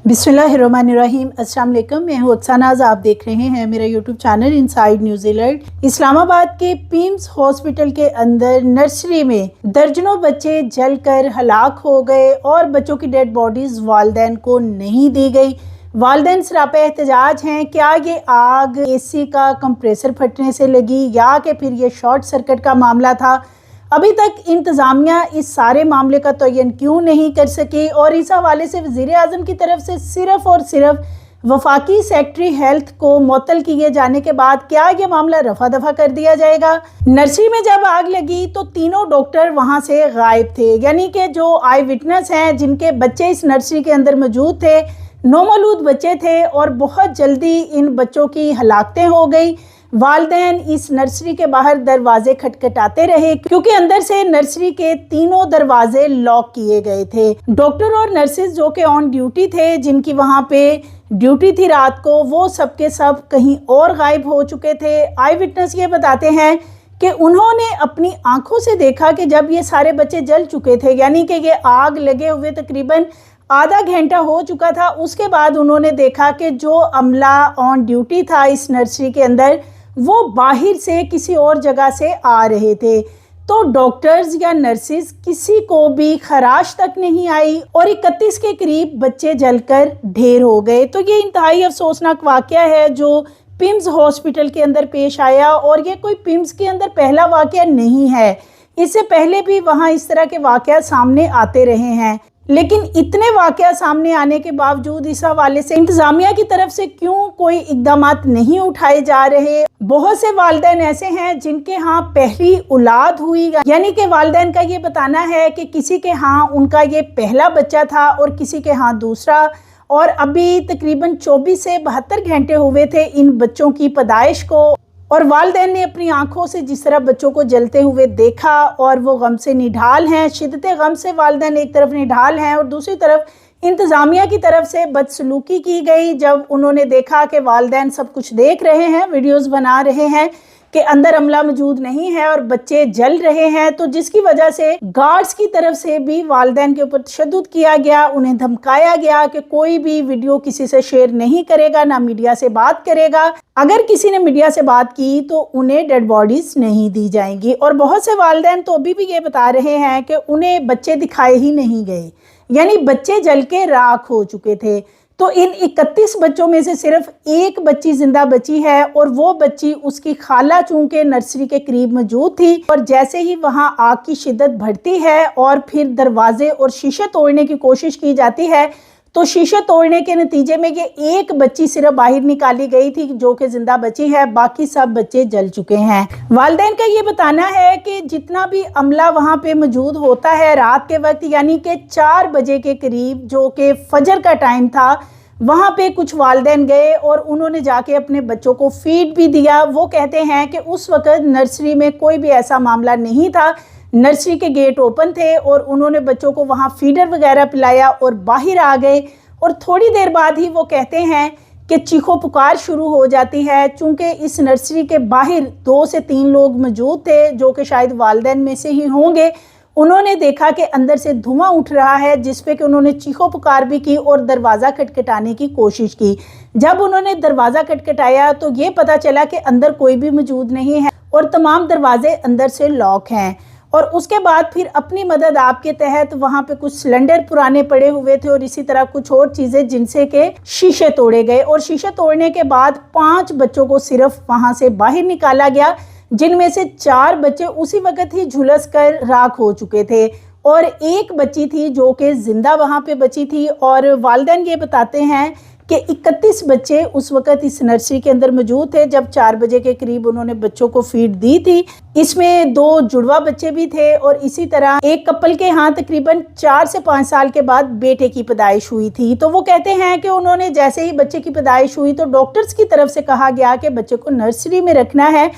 बिस्मिल्लाहिर्रहमानिर्रहीम। अस्सलाम वालेकुम, मैं हूँ अक्सानाज़। आप देख रहे हैं मेरा YouTube channel inside news alert. Islamabad के पिम्स हॉस्पिटल के अंदर नर्सरी में दर्जनों बच्चे जलकर हलाक हो गए और बच्चों की डेड बॉडीज वालिदैन को नहीं दी गई। वालिदैन सरापा एहतजाज हैं। क्या ये आग एसी का कंप्रेसर फटने से लगी या कि फिर ये शॉर्ट सर्किट का मामला था? अभी तक इंतज़ामिया इस सारे मामले का तयन क्यों नहीं कर सकी और इस हवाले से वज़ीर आज़म की तरफ से सिर्फ और सिर्फ वफाकी सेक्रेटरी हेल्थ को मुअत्तल किए जाने के बाद क्या ये मामला रफा दफा कर दिया जाएगा? नर्सरी में जब आग लगी तो तीनों डॉक्टर वहां से गायब थे, यानी कि जो आई विटनेस हैं जिनके बच्चे इस नर्सरी के अंदर मौजूद थे, नौमौलूद बच्चे थे और बहुत जल्दी इन बच्चों की हलाकतें हो गई। वालिदैन इस नर्सरी के बाहर दरवाजे खटखटाते रहे क्योंकि अंदर से नर्सरी के तीनों दरवाजे लॉक किए गए थे। डॉक्टर और नर्सेज जो कि ऑन ड्यूटी थे, जिनकी वहां पे ड्यूटी थी रात को, वो सब के सब कहीं और गायब हो चुके थे। आई विटनेस ये बताते हैं कि उन्होंने अपनी आंखों से देखा कि जब ये सारे बच्चे जल चुके थे, यानी कि ये आग लगे हुए तकरीबन आधा घंटा हो चुका था, उसके बाद उन्होंने देखा कि जो अमला ऑन ड्यूटी था इस नर्सरी के अंदर वो बाहर से किसी और जगह से आ रहे थे। तो डॉक्टर्स या नर्सेज किसी को भी खराश तक नहीं आई और 31 के करीब बच्चे जलकर ढेर हो गए। तो ये इंतहाई अफसोसनाक वाकया है जो पिम्स हॉस्पिटल के अंदर पेश आया और ये कोई पिम्स के अंदर पहला वाकया नहीं है। इससे पहले भी वहाँ इस तरह के वाकया सामने आते रहे हैं, लेकिन इतने वाकया सामने आने के बावजूद इस हवाले से इंतजामिया की तरफ से क्यों कोई इकदामात नहीं उठाए जा रहे? बहुत से वालिदैन ऐसे हैं जिनके यहाँ पहली औलाद हुई, यानी कि वालिदैन का ये बताना है कि किसी के यहाँ उनका ये पहला बच्चा था और किसी के यहाँ दूसरा, और अभी तकरीबन 24 से 72 घंटे हुए थे इन बच्चों की पैदाइश को। और वालिदैन ने अपनी आंखों से जिस तरह बच्चों को जलते हुए देखा और वो गम से निढाल हैं, शिद्दत गम से वालिदैन एक तरफ निढाल हैं और दूसरी तरफ इंतज़ामिया की तरफ से बदसलूकी की गई। जब उन्होंने देखा कि वालिदैन सब कुछ देख रहे हैं, वीडियोस बना रहे हैं कि अंदर अमला मौजूद नहीं है और बच्चे जल रहे हैं, तो जिसकी वजह से गार्ड्स की तरफ से भी वालिदैन के ऊपर तशद्दुद किया गया, उन्हें धमकाया गया कि कोई भी वीडियो किसी से शेयर नहीं करेगा, ना मीडिया से बात करेगा। अगर किसी ने मीडिया से बात की तो उन्हें डेड बॉडीज नहीं दी जाएंगी। और बहुत से वालिदैन तो अभी भी ये बता रहे हैं कि उन्हें बच्चे दिखाए ही नहीं गए, यानी बच्चे जल के राख हो चुके थे। तो इन 31 बच्चों में से सिर्फ एक बच्ची जिंदा बची है और वो बच्ची उसकी खाला चूंकि नर्सरी के करीब मौजूद थी, और जैसे ही वहां आग की शिद्दत बढ़ती है और फिर दरवाजे और शीशे तोड़ने की कोशिश की जाती है, तो शीशे तोड़ने के नतीजे में ये एक बच्ची सिर्फ बाहर निकाली गई थी जो कि जिंदा बची है, बाकी सब बच्चे जल चुके हैं। वालिदैन का ये बताना है कि जितना भी अमला वहाँ पे मौजूद होता है रात के वक्त, यानी कि 4 बजे के करीब जो कि फजर का टाइम था, वहाँ पे कुछ वालिदैन गए और उन्होंने जाके अपने बच्चों को फीड भी दिया। वो कहते हैं कि उस वक्त नर्सरी में कोई भी ऐसा मामला नहीं था, नर्सरी के गेट ओपन थे और उन्होंने बच्चों को वहाँ फीडर वगैरह पिलाया और बाहर आ गए। और थोड़ी देर बाद ही वो कहते हैं कि चीखो पुकार शुरू हो जाती है, चूँकि इस नर्सरी के बाहर 2 से 3 लोग मौजूद थे जो कि शायद वालिदैन में से ही होंगे। उन्होंने देखा कि अंदर से धुआं उठ रहा है, जिस पे कि उन्होंने चीखो पुकार भी की और दरवाज़ा खटखटाने की कोशिश की। जब उन्होंने दरवाज़ा खटखटाया तो ये पता चला कि अंदर कोई भी मौजूद नहीं है और तमाम दरवाजे अंदर से लॉक हैं। और उसके बाद फिर अपनी मदद आपके तहत वहाँ पे कुछ सिलेंडर पुराने पड़े हुए थे और इसी तरह कुछ और चीज़ें जिनसे के शीशे तोड़े गए, और शीशे तोड़ने के बाद 5 बच्चों को सिर्फ वहाँ से बाहर निकाला गया, जिनमें से 4 बच्चे उसी वक्त ही झुलस कर राख हो चुके थे और एक बच्ची थी जो कि जिंदा वहाँ पे बची थी। और वालिदैन ये बताते हैं कि 31 बच्चे उस वक्त इस नर्सरी के अंदर मौजूद थे जब 4 बजे के करीब उन्होंने बच्चों को फीड दी थी। इसमें 2 जुड़वा बच्चे भी थे और इसी तरह एक कपल के यहाँ तकरीबन 4 से 5 साल के बाद बेटे की पैदाइश हुई थी। तो वो कहते हैं कि उन्होंने जैसे ही बच्चे की पैदाइश हुई तो डॉक्टर्स की तरफ से कहा गया कि बच्चे को नर्सरी में रखना है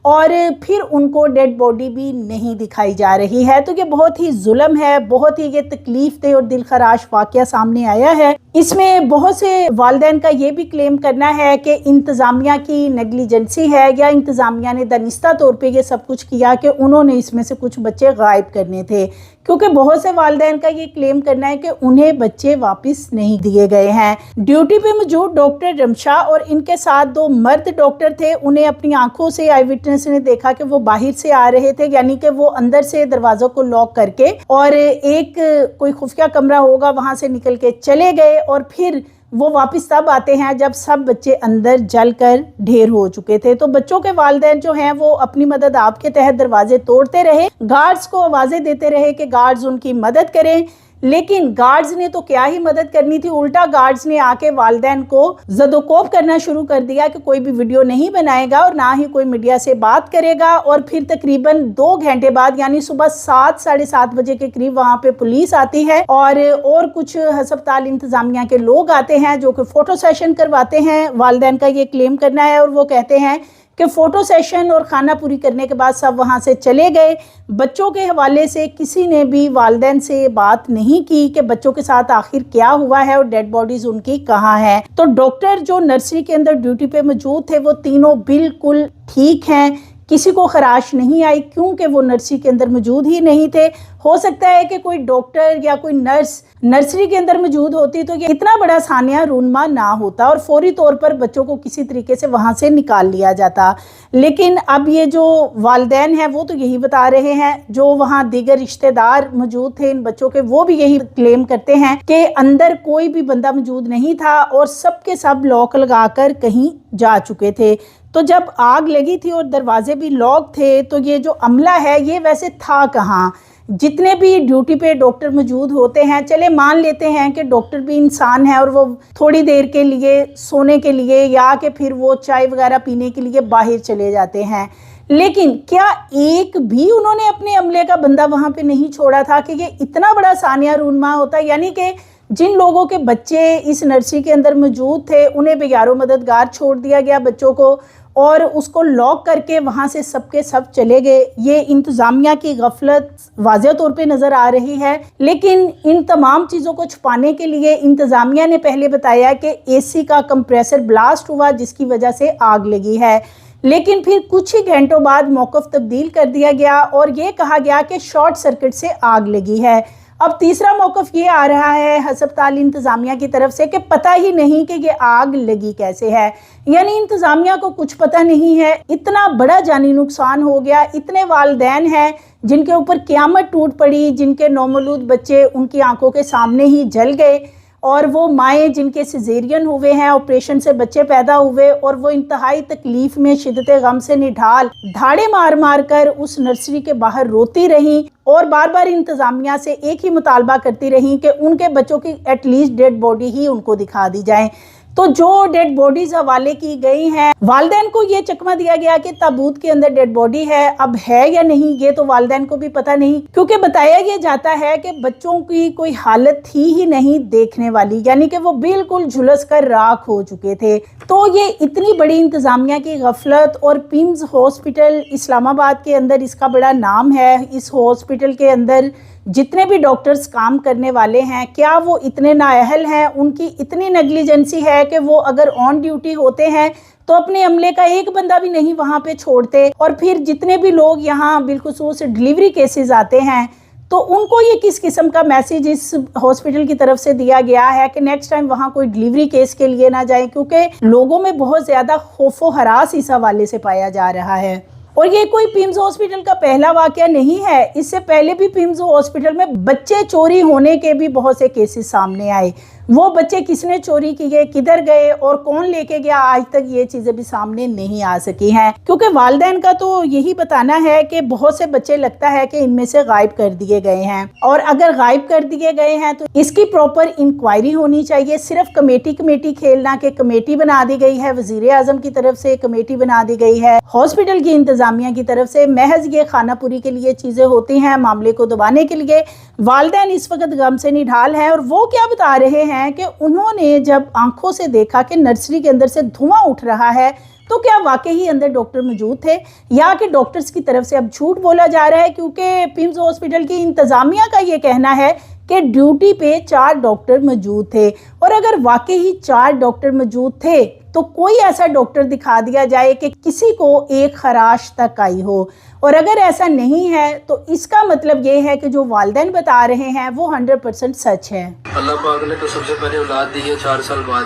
और फिर उनको डेड बॉडी भी नहीं दिखाई जा रही है। तो ये बहुत ही जुल्म है, बहुत ही ये तकलीफ दे और दिल खराश वाकया सामने आया है। इसमें बहुत से वालिदैन का ये भी क्लेम करना है कि इंतज़ामिया की नेग्लिजेंसी है या इंतज़ामिया ने दानिस्ता तौर पे ये सब कुछ किया कि उन्होंने इसमें से कुछ बच्चे गायब करने थे, क्योंकि बहुत से वालिदैन का ये क्लेम करना है कि उन्हें बच्चे वापस नहीं दिए गए हैं। ड्यूटी पे मौजूद डॉक्टर रमशा और इनके साथ 2 मर्द डॉक्टर थे, उन्हें अपनी आंखों से आई विटनेस ने देखा कि वो बाहर से आ रहे थे, यानी कि वो अंदर से दरवाजों को लॉक करके और एक कोई खुफिया कमरा होगा वहां से निकल के चले गए और फिर वो वापस तब आते हैं जब सब बच्चे अंदर जलकर ढेर हो चुके थे। तो बच्चों के वालिदैन जो हैं वो अपनी मदद आपके तहत दरवाजे तोड़ते रहे, गार्ड्स को आवाजें देते रहे कि गार्ड्स उनकी मदद करें, लेकिन गार्ड्स ने तो क्या ही मदद करनी थी, उल्टा गार्ड्स ने आके वालिदैन को जदोकोब करना शुरू कर दिया कि कोई भी वीडियो नहीं बनाएगा और ना ही कोई मीडिया से बात करेगा। और फिर तकरीबन 2 घंटे बाद यानी सुबह 7 साढ़े 7 बजे के करीब वहां पे पुलिस आती है और कुछ हस्पताल इंतजामिया के लोग आते हैं जो कि फोटो सेशन करवाते हैं। वालिदैन का ये क्लेम करना है और वो कहते हैं कि फ़ोटो सेशन और खाना पूरी करने के बाद सब वहाँ से चले गए। बच्चों के हवाले से किसी ने भी वालिदैन से बात नहीं की कि बच्चों के साथ आखिर क्या हुआ है और डेड बॉडीज़ उनकी कहाँ हैं। तो डॉक्टर जो नर्सरी के अंदर ड्यूटी पे मौजूद थे वो तीनों बिल्कुल ठीक हैं, किसी को खराश नहीं आई क्योंकि वो नर्सरी के अंदर मौजूद ही नहीं थे। हो सकता है कि कोई डॉक्टर या कोई नर्स नर्सरी के अंदर मौजूद होती तो ये इतना बड़ा सानिया रूनमा ना होता और फौरी तौर पर बच्चों को किसी तरीके से वहाँ से निकाल लिया जाता। लेकिन अब ये जो वालिदैन हैं वो तो यही बता रहे हैं, जो वहाँ दीगर रिश्तेदार मौजूद थे इन बच्चों के वो भी यही क्लेम करते हैं कि अंदर कोई भी बंदा मौजूद नहीं था और सबके सब लॉक लगाकर कहीं जा चुके थे। तो जब आग लगी थी और दरवाजे भी लॉक थे तो ये जो अमला है ये वैसे था कहाँ। जितने भी ड्यूटी पे डॉक्टर मौजूद होते हैं, चले मान लेते हैं कि डॉक्टर भी इंसान है और वो थोड़ी देर के लिए सोने के लिए या कि फिर वो चाय वगैरह पीने के लिए बाहर चले जाते हैं, लेकिन क्या एक भी उन्होंने अपने अमले का बंदा वहाँ पे नहीं छोड़ा था कि ये इतना बड़ा सानिया रूनमा होता। यानी कि जिन लोगों के बच्चे इस नर्सरी के अंदर मौजूद थे उन्हें बेगारो मददगार छोड़ दिया गया बच्चों को और उसको लॉक करके वहाँ से सबके सब चले गए। ये इंतज़ामिया की गफलत वाज़ेह तौर पे नज़र आ रही है। लेकिन इन तमाम चीज़ों को छुपाने के लिए इंतज़ामिया ने पहले बताया कि एसी का कंप्रेसर ब्लास्ट हुआ जिसकी वजह से आग लगी है, लेकिन फिर कुछ ही घंटों बाद मौक़िफ़ तब्दील कर दिया गया और ये कहा गया कि शॉर्ट सर्किट से आग लगी है। अब तीसरा मौक़िफ़ ये आ रहा है हस्पताल इंतज़ामिया की तरफ से कि पता ही नहीं कि ये आग लगी कैसे है, यानी इंतज़ामिया को कुछ पता नहीं है। इतना बड़ा जानी नुकसान हो गया, इतने वालिदैन हैं जिनके ऊपर क़यामत टूट पड़ी, जिनके नौमौलूद बच्चे उनकी आंखों के सामने ही जल गए और वो माएँ जिनके सिजेरियन हुए हैं, ऑपरेशन से बच्चे पैदा हुए और वो इंतहाई तकलीफ़ में शिद्दत गम से निढाल धाड़े मार मार कर उस नर्सरी के बाहर रोती रहीं और बार बार इंतज़ामिया से एक ही मुतालबा करती रहीं कि उनके बच्चों की एटलीस्ट डेड बॉडी ही उनको दिखा दी जाए। तो जो डेड बॉडीज हवाले की गई हैं, वालिदैन को ये चकमा दिया गया कि ताबूत के अंदर डेड बॉडी है, अब है या नहीं ये तो वालिदैन को भी पता नहीं, क्योंकि बताया ये जाता है कि बच्चों की कोई हालत थी ही नहीं देखने वाली, यानी कि वो बिल्कुल झुलस कर राख हो चुके थे। तो ये इतनी बड़ी इंतज़ामिया की गफलत और पिम्स हॉस्पिटल इस्लामाबाद के अंदर इसका बड़ा नाम है। इस हॉस्पिटल के अंदर जितने भी डॉक्टर्स काम करने वाले हैं, क्या वो इतने नाअहल हैं, उनकी इतनी नेग्लिजेंसी है कि वो अगर ऑन ड्यूटी होते हैं तो अपने अमले का एक बंदा भी नहीं वहाँ पे छोड़ते। और फिर जितने भी लोग यहाँ बिलखुसूस डिलीवरी केसेस आते हैं तो उनको ये किस किस्म का मैसेज इस हॉस्पिटल की तरफ से दिया गया है कि नेक्स्ट टाइम वहाँ कोई डिलीवरी केस के लिए ना जाए, क्योंकि लोगों में बहुत ज़्यादा खौफो हरास इस हवाले से पाया जा रहा है। और ये कोई पिम्स हॉस्पिटल का पहला वाकया नहीं है, इससे पहले भी पिम्स हॉस्पिटल में बच्चे चोरी होने के भी बहुत से केसेस सामने आए। वो बच्चे किसने चोरी किए, किधर गए और कौन लेके गया, आज तक ये चीज़ें भी सामने नहीं आ सकी हैं, क्योंकि वालिदैन का तो यही बताना है कि बहुत से बच्चे लगता है कि इनमें से गायब कर दिए गए हैं और अगर गायब कर दिए गए हैं तो इसकी प्रॉपर इंक्वायरी होनी चाहिए। सिर्फ कमेटी खेलना कि कमेटी बना दी गई है, वजीर आजम की तरफ से कमेटी बना दी गई है, हॉस्पिटल की इंतजामिया की तरफ से महज ये खानापुरी के लिए चीज़ें होती हैं, मामले को दबाने के लिए। वालिदैन इस वक्त गम से निढाल हैं और वो क्या बता रहे हैं कि उन्होंने जब आंखों से देखा कि नर्सरी के अंदर से धुआं उठ रहा है तो क्या वाकई ही अंदर डॉक्टर मौजूद थे या कि डॉक्टर्स की तरफ से अब झूठ बोला जा रहा है, क्योंकि पिम्स हॉस्पिटल की इंतजामिया का ये कहना है कि ड्यूटी पे 4 डॉक्टर मौजूद थे और अगर वाकई ही 4 डॉक्टर मौजूद थे تو کوئی ایسا ڈاکٹر دکھا دیا جائے کہ کسی کو ایک خراش تک آئی ہو، اور اگر ایسا نہیں ہے تو اس کا مطلب یہ ہے کہ جو والدین بتا رہے ہیں وہ 100% سچ ہے۔ اللہ پاک نے تو سب سے پہلے اولاد دی ہے 4 سال بعد۔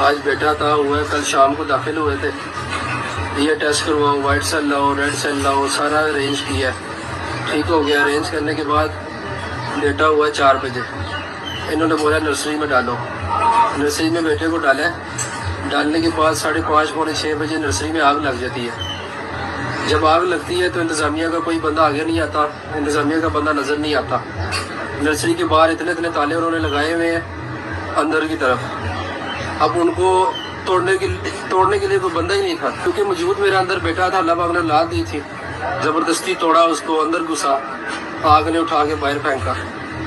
آج بیٹا تھا ہوا ہے، کل شام کو داخل ہوئے تھے، یہ ٹیسٹ کرواؤ، وائٹ سیل لاؤ، ریڈ سیل لاؤ، سارا ارینج کیا، ٹھیک ہو گیا۔ ارینج کرنے کے بعد بیٹا ہوا ہے 4 بجے، انہوں نے بولا نرسری میں ڈالو، نرسری میں بیٹے کو ڈالیں۔ ڈالنے کے بعد 5:30 پونے 6 بجے نرسری میں آگ لگ جاتی ہے۔ جب آگ لگتی ہے تو انتظامیہ کا کوئی بندہ آگے نہیں آتا، انتظامیہ کا بندہ نظر نہیں آتا۔ نرسری کے باہر اتنے تالے انہوں نے لگائے ہوئے ہیں اندر کی طرف، اب ان کو توڑنے کے لیے کوئی بندہ ہی نہیں تھا، کیونکہ موجود میرے اندر بیٹا تھا، اللہ پاک نے اولاد دی تھی، زبردستی توڑا اس کو، اندر گھسا، آگ نے اٹھا کے باہر پھینکا۔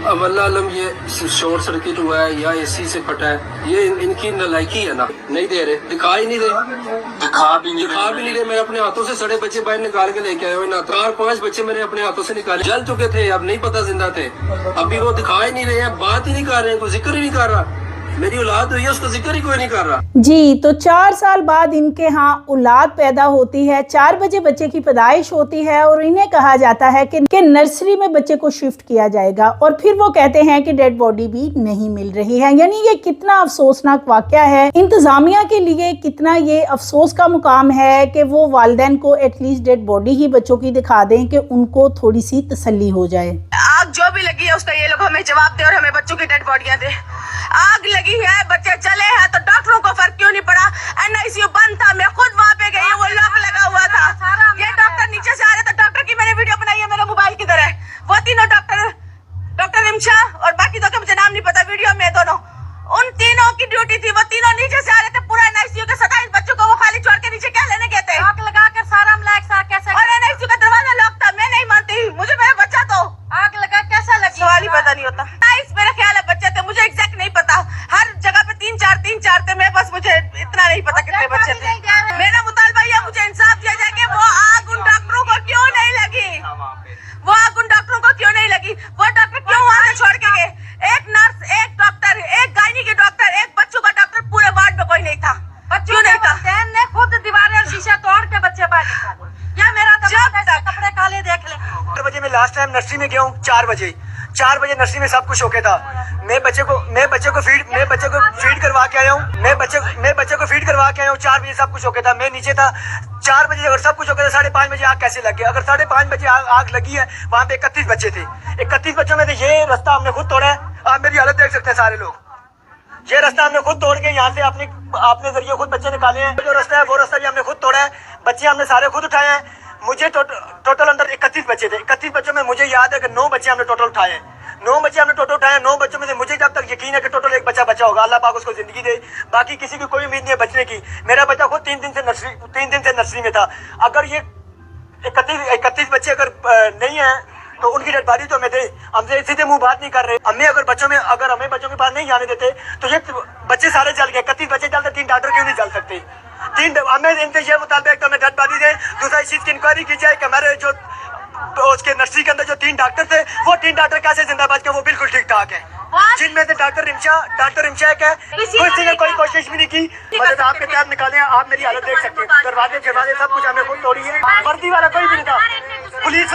اب اللہ علم یہ شارٹ سرکٹ ہوا ہے یا اے سی سے پھٹا ہے، یہ ان کی نالائکی ہے نا، نہیں دے رہے، دکھا ہی نہیں رہے، دکھا بھی نہیں رہے۔ میں اپنے ہاتھوں سے سڑے بچے باہر نکال کے لے کے آئے ہوئے نا، 4-5 بچے میرے اپنے ہاتھوں سے نکالے، جل چکے تھے، اب نہیں پتا زندہ تھے، ابھی وہ دکھا ہی نہیں رہے ہیں، بات ہی نہیں کر رہے ہیں، کوئی ذکر ہی نہیں کر رہا۔ میری اولاد ہوئی ہے، اس کا ذکر ہی کوئی نہیں کر رہا۔ جی تو 4 سال بعد ان کے ہاں اولاد پیدا ہوتی ہے، 4 بجے بچے کی پیدائش ہوتی ہے، اور انہیں کہا جاتا ہے کہ نرسری میں بچے کو شفٹ کیا جائے گا، اور پھر وہ کہتے ہیں کہ ڈیڈ باڈی بھی نہیں مل رہی ہے۔ یعنی یہ کتنا افسوسناک واقعہ ہے، انتظامیہ کے لیے کتنا یہ افسوس کا مقام ہے کہ وہ والدین کو ایٹ لیسٹ ڈیڈ باڈی ہی بچوں کی دکھا دیں کہ ان کو تھوڑی سی تسلی ہو جائے۔ آگ جو بھی لگی ہے اس کا یہ لوگ ہمیں جواب دے اور ہمیں بچوں کی ڈیڈ باڈیاں دے۔ آگ لگی ہے، بچے چلے ہیں، تو ڈاکٹروں کو فرق کیوں نہیں پڑا؟ NICU بند تھا، میں خود وہاں پہ گئی، وہ لاک لگا ہوا تھا، یہ ڈاکٹر نیچے سے آ رہے تھے، ڈاکٹر کی میں نے ویڈیو بنائی ہے، میرا موبائل کدھر ہے؟ وہ تینوں ڈاکٹر رمشا اور باقی دو کا مجھے نام نہیں پتا، ویڈیو میں دونوں، ان تینوں کی ڈیوٹی تھی، وہ تینوں نیچے سے آ رہے تھے، پورا NICU کے 27 بچوں کو وہ خالی چھوڑ کے نیچے کیا لینے گئے تھے؟ آگ لگا کر سارا عملہ ایک ساتھ کیسے؟ اور NICU کا دروازہ لاک تھا، میں نہیں مانتی، مجھے میرا بچہ تو آگ لگا کیسا لگی؟ سوال ہی پتا نہیں ہوتا۔ میرا خیال ہے بچے تھے، مجھے ایگزیکٹ نہیں پتا، ہر جگہ پہ 3-4 تھے، میں بس مجھے اتنا نہیں پتا کتنے بچے تھے۔ میرا مطالبہ یہ مجھے انصاف دیا جائے کہ وہ آگ ان ڈاکٹروں کو کیوں نہیں لگی، وہ آگ ان ڈاکٹروں کو کیوں نہیں لگی، وہ ڈاکٹر کیوں وہاں سے چھوڑ کے گئے؟ ایک نرس، ایک ڈاکٹر، ایک گائنی کے ڈاکٹر، ایک بچوں کا ڈاکٹر، پورے وارڈ میں کوئی نہیں تھا، کیوں نہیں تھا؟ بہن نے خود دیواریں اور شیشے توڑ کے بچے باہر نکالے۔ کیا میرا کپڑے کالے دیکھ لیں۔ 4 بجے میں لاسٹ ٹائم نرسری میں گیا ہوں، 4 بجے نرسری میں سب کچھ اوکے تھا، میں بچے کو فیڈ کروا کے آیا ہوں، میں بچے کو فیڈ کروا کے آیا ہوں، 4 بجے سب کچھ اوکے تھا، میں نیچے تھا، 4 بجے اگر سب کچھ اوکے تھا، 5:30 بجے آگ کیسے لگ گیا؟ اگر 5:30 بجے آگ لگی ہے، وہاں پہ 31 بچے تھے، 31 بچوں میں سے یہ رستہ ہم نے خود توڑا ہے، آپ میری حالت دیکھ سکتے ہیں سارے لوگ، یہ رستہ ہم نے خود توڑ کے یہاں سے اپنے ذریعے خود بچے نکالے ہیں، جو رستہ ہے وہ رستہ بھی ہم نے خود توڑا ہے، بچے ہم نے سارے خود اٹھائے ہیں، مجھے ٹوٹل اندر 31 بچے تھے، 31 بچوں میں مجھے یاد ہے کہ 9 بچے ہم نے ٹوٹل اٹھائے ہیں، 9 بچے ہم نے ٹوٹل اٹھائے ہیں، 9 بچوں میں سے مجھے جب تک یقین ہے کہ ٹوٹل 1 بچہ بچا ہوگا، اللہ پاک اس کو زندگی دے، باقی کسی کی کوئی امید نہیں ہے بچنے کی۔ میرا بچہ خود 3 دن سے نرسری میں تھا، اگر یہ 31 بچے اگر نہیں ہیں تو ان کی ڈیڈ باڈی تو ہمیں دے، ہم سے سیدھے منہ بات نہیں کر رہے، اگر ہمیں بچوں کے پاس نہیں جانے دیتے تو یہ بچے سارے جل گئے، 31 بچے جلتے، 3 ڈاکٹر کیوں نہیں جل سکتے؟ ہمیں ان سے یہ مطالبہ ہے کہ ہمیں ڈیڈ باڈی دیں، دوسرا اس چیز کی انکوائری کی جائے کہ ہمارے جو اس کے نرسری کے اندر جو 3 ڈاکٹر تھے، وہ 3 ڈاکٹر کیسے زندہ بچ کے وہ بالکل ٹھیک ٹھاک ہے، جن میں سے ڈاکٹر رمشا ایک ہے، کسی نے کوئی کوشش بھی نہیں کی، مدد آپ کے تحت نکالے، آپ میری حالت دیکھ سکتے ہیں، دروازے سب کچھ ہمیں خود توڑی ہے، وردی والا کوئی بھی نہیں تھا، پولیس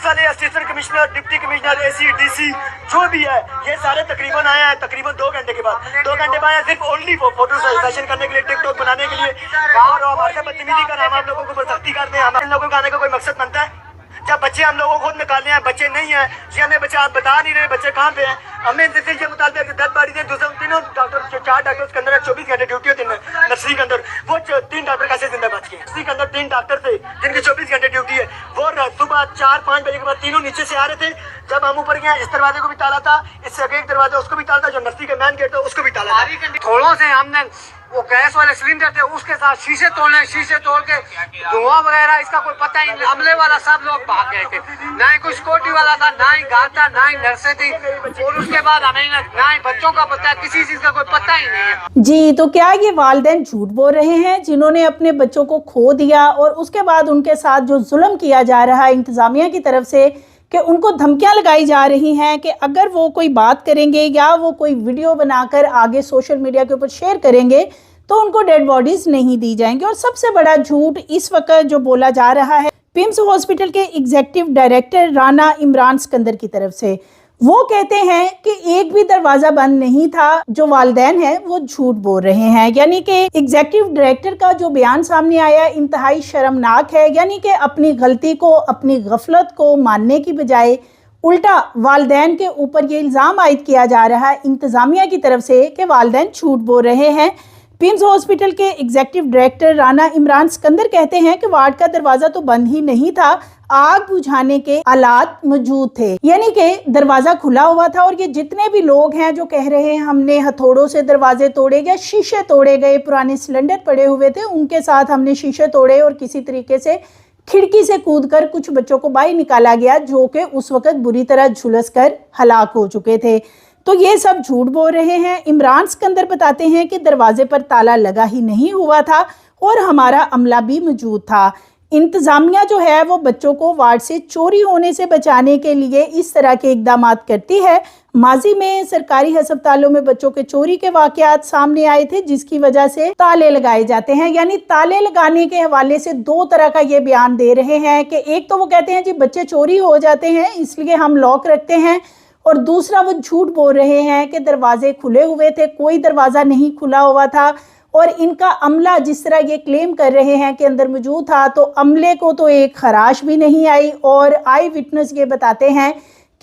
والے assistant commissioner, deputy commissioner, AC DC جو بھی ہے، یہ سارے تقریباً آئے ہیں، تقریباً 2 گھنٹے کے بعد، 2 گھنٹے بعد صرف اونلی فوٹو سیشن کرنے کے لیے، ٹک ٹاک بنانے کے لیے، اور ہمارے ساتھ بدتمیزی کر ہم آپ لوگوں کو سختی کرتے ہیں، ہم لوگوں کا آنے کا کوئی مقصد بنتا ہے؟ جب بچے ہم لوگوں کو خود نکالنے ہیں، بچے نہیں ہیں، یہ ہمیں بچے آپ بتا نہیں رہے بچے کہاں پہ ہیں، ہمیں ان سے یہ مطالبہ ہے کہ ڈیڈ باڈی دیں، دوسرے تینوں ڈاکٹر 4 ڈاکٹر کے اندر 24 گھنٹے ڈیوٹی ہوتی ہے نرسری کے اندر، وہ 3 ڈاکٹر کیسے زندہ بچ گئے؟ نرسری کے اندر 3 ڈاکٹر تھے جن کی 24 گھنٹے ڈیوٹی ہے، وہ صبح 4-5 بجے کے بعد تینوں نیچے سے آ رہے تھے، جب ہم اوپر گئے اس دروازے کو بھی تالا تھا، اس سے ایک دروازہ اس کو بھی تالا تھا، جو نرسری کا مین گیٹ تھا اس کو بھی تالا تھا، تھوڑوں سے ہم نے وہ گیس والے سلنڈر تھے اس کے ساتھ شیشے توڑ کے دھواں وغیرہ اس کا کوئی پتہ ہی نہیں، عملے والا سب لوگ بھاگ گئے تھے، نہ ہی کوئی سیکورٹی والا تھا، نہ ہی گارڈ تھا، نہ ہی نرسیں تھی، اور اس کے بعد ہمیں نہ ہی بچوں کا پتہ ہے، کسی چیز کا کوئی پتہ ہی نہیں ہے۔ جی تو کیا یہ والدین جھوٹ بول رہے ہیں جنہوں نے اپنے بچوں کو کھو دیا، اور اس کے بعد ان کے ساتھ جو ظلم کیا جا رہا ہے انتظامیہ کی طرف سے کہ ان کو دھمکیاں لگائی جا رہی ہیں کہ اگر وہ کوئی بات کریں گے یا وہ کوئی ویڈیو بنا کر آگے سوشل میڈیا کے اوپر شیئر کریں گے तो उनको डेड बॉडीज नहीं दी जाएंगी। और सबसे बड़ा झूठ इस वक्त जो बोला जा रहा है पिम्स हॉस्पिटल के एग्जीक्यूटिव डायरेक्टर राना इमरान सिकंदर की तरफ से, वो कहते हैं कि एक भी दरवाजा बंद नहीं था। जो वालिदैन हैं वो झूठ बोल रहे हैं, यानी कि एग्जीक्यूटिव डायरेक्टर का जो बयान सामने आया इंतहाई शर्मनाक है। यानी कि अपनी गलती को, अपनी गफलत को मानने की बजाय उल्टा वालिदैन के ऊपर ये इल्ज़ाम आयद किया जा रहा है इंतज़ामिया की तरफ से कि वालिदैन झूठ बोल रहे हैं। पिम्स हॉस्पिटल के एग्जीक्यूटिव डायरेक्टर राना इमरान सिकंदर कहते हैं कि वार्ड का दरवाजा तो बंद ही नहीं था, आग बुझाने के आलात मौजूद थे, यानी कि दरवाजा खुला हुआ था। और ये जितने भी लोग हैं जो कह रहे हैं हमने हथौड़ों से दरवाजे तोड़े या शीशे तोड़े गए, पुराने सिलेंडर पड़े हुए थे उनके साथ हमने शीशे तोड़े और किसी तरीके से खिड़की से कूदकर कुछ बच्चों को बाहर निकाला गया जो कि उस वक्त बुरी तरह झुलस कर हलाक हो चुके थे, तो ये सब झूठ बोल रहे हैं। इमरान सिकंदर बताते हैं कि दरवाजे पर ताला लगा ही नहीं हुआ था और हमारा अमला भी मौजूद था। इंतज़ामिया जो है वो बच्चों को वार्ड से चोरी होने से बचाने के लिए इस तरह के इकदाम करती है। माजी में सरकारी अस्पतालों में बच्चों के चोरी के वाकयात सामने आए थे जिसकी वजह से ताले लगाए जाते हैं। यानी ताले लगाने के हवाले से दो तरह का ये बयान दे रहे हैं कि एक तो वो कहते हैं जी बच्चे चोरी हो जाते हैं इसलिए हम लॉक रखते हैं, और दूसरा वो झूठ बोल रहे हैं कि दरवाजे खुले हुए थे, कोई दरवाज़ा नहीं खुला हुआ था। और इनका अमला जिस तरह ये क्लेम कर रहे हैं कि अंदर मौजूद था, तो अमले को तो एक खराश भी नहीं आई। और आई विटनेस ये बताते हैं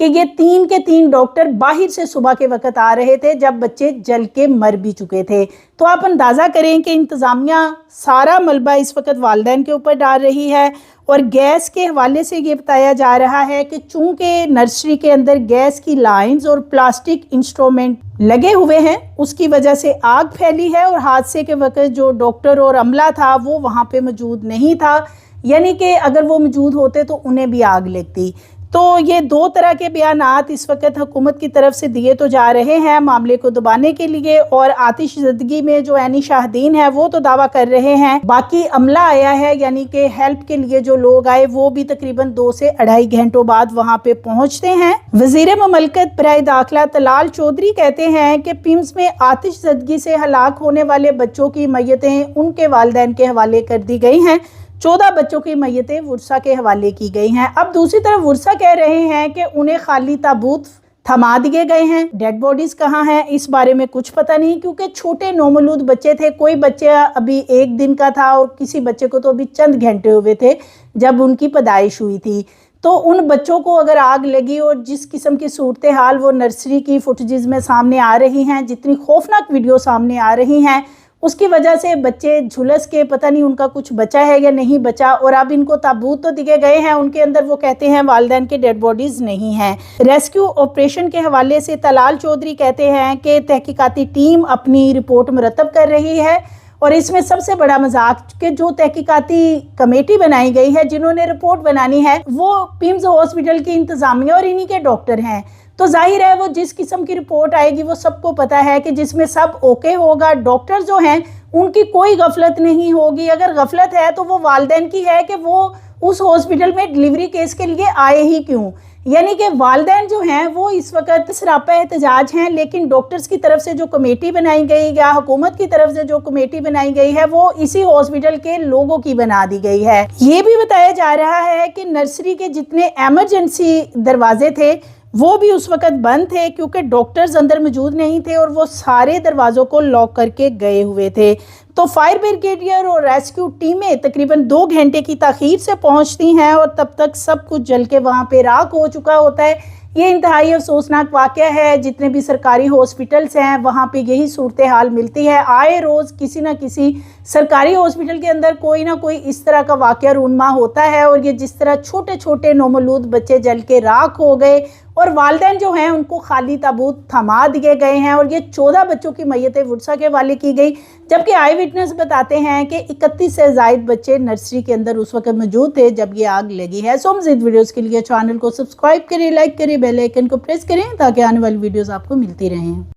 कि ये 3 के 3 डॉक्टर बाहर से सुबह के वक्त आ रहे थे जब बच्चे जल के मर भी चुके थे। तो आप अंदाज़ा करें कि इंतज़ामिया सारा मलबा इस वक्त वालिदैन के ऊपर डाल रही है। और गैस के हवाले से ये बताया जा रहा है कि चूँकि नर्सरी के अंदर गैस की लाइंस और प्लास्टिक इंस्ट्रूमेंट लगे हुए हैं उसकी वजह से आग फैली है, और हादसे के वक्त जो डॉक्टर और अमला था वो वहाँ पे मौजूद नहीं था, यानी कि अगर वो मौजूद होते तो उन्हें भी आग लगती। तो ये दो तरह के बयानात इस वक्त हुकूमत की तरफ से दिए तो जा रहे हैं मामले को दबाने के लिए। और आतिश ज़दगी में जो ऐनी शाहदीन है वो तो दावा कर रहे हैं, बाकी अमला आया है यानी कि हेल्प के लिए जो लोग आए वो भी तकरीबन 2 से 2.5 घंटों बाद वहाँ पे पहुँचते हैं। वज़ीर ममलकत बराए दाखिला तलाल चौधरी कहते हैं कि पिम्स में आतिश ज़दगी से हलाक होने वाले बच्चों की मैयतें उनके वालिदैन के हवाले कर दी गई हैं। 14 बच्चों की मैयतें वुरसा के हवाले की गई हैं। अब दूसरी तरफ वुरसा कह रहे हैं कि उन्हें खाली ताबूत थमा दिए गए हैं, डेड बॉडीज कहाँ हैं इस बारे में कुछ पता नहीं, क्योंकि छोटे नौमौलूद बच्चे थे। कोई बच्चा अभी 1 दिन का था और किसी बच्चे को तो अभी चंद घंटे हुए थे जब उनकी पैदाइश हुई थी। तो उन बच्चों को अगर आग लगी और जिस किस्म की सूरत हाल वो नर्सरी की फुटेजेस में सामने आ रही हैं, जितनी खौफनाक वीडियो सामने आ रही हैं, उसकी वजह से बच्चे झुलस के पता नहीं उनका कुछ बचा है या नहीं बचा। और अब इनको ताबूत तो दिए गए हैं, उनके अंदर वो कहते हैं वालिदैन के डेड बॉडीज नहीं हैं। रेस्क्यू ऑपरेशन के हवाले से तलाल चौधरी कहते हैं कि तहकीकाती टीम अपनी रिपोर्ट मुरतब कर रही है। और इसमें सबसे बड़ा मजाक कि जो तहकीकाती कमेटी बनाई गई है जिन्होंने रिपोर्ट बनानी है वो पिम्स हॉस्पिटल की इंतज़ामिया और इन्हीं के डॉक्टर हैं। तो जाहिर है वो जिस किस्म की रिपोर्ट आएगी वो सबको पता है कि जिसमें सब ओके होगा। डॉक्टर जो हैं उनकी कोई गफलत नहीं होगी, अगर गफलत है तो वो वालिदैन की है कि वो उस हॉस्पिटल में डिलीवरी केस के लिए आए ही क्यों। यानी कि वालिदैन जो हैं वो इस वक्त सरापा एहतजाज हैं, लेकिन डॉक्टर्स की तरफ से जो कमेटी बनाई गई या हुकूमत की तरफ से जो कमेटी बनाई गई है वो इसी हॉस्पिटल के लोगों की बना दी गई है। ये भी बताया जा रहा है कि नर्सरी के जितने एमरजेंसी दरवाजे थे वो भी उस वक्त बंद थे क्योंकि डॉक्टर्स अंदर मौजूद नहीं थे और वो सारे दरवाज़ों को लॉक करके गए हुए थे। तो फायर ब्रिगेडियर और रेस्क्यू टीमें तकरीबन 2 घंटे की ताख़ीर से पहुंचती हैं और तब तक सब कुछ जल के वहाँ पे राख हो चुका होता है। ये इंतहाई अफसोसनाक वाक़या है। जितने भी सरकारी हॉस्पिटल्स हैं वहाँ पे यही सूरत हाल मिलती है। आए रोज़ किसी न किसी सरकारी हॉस्पिटल के अंदर कोई ना कोई इस तरह का वाक़या रूनमा होता है। और ये जिस तरह छोटे छोटे नौमौलूद बच्चे जल के राख हो गए और वालिदैन जो हैं उनको खाली ताबूत थमा दिए गए हैं और ये 14 बच्चों की मैयतें वुरसा के हवाले की गई, जबकि आई विटनेस बताते हैं कि 31 से ज़ायद बच्चे नर्सरी के अंदर उस वक्त मौजूद थे जब ये आग लगी है। सो मज़ीद वीडियोज़ के लिए चैनल को सब्सक्राइब करें, लाइक करें, बेल आइकन को प्रेस करें ताकि आने वाली वीडियोज़ आपको मिलती रहें।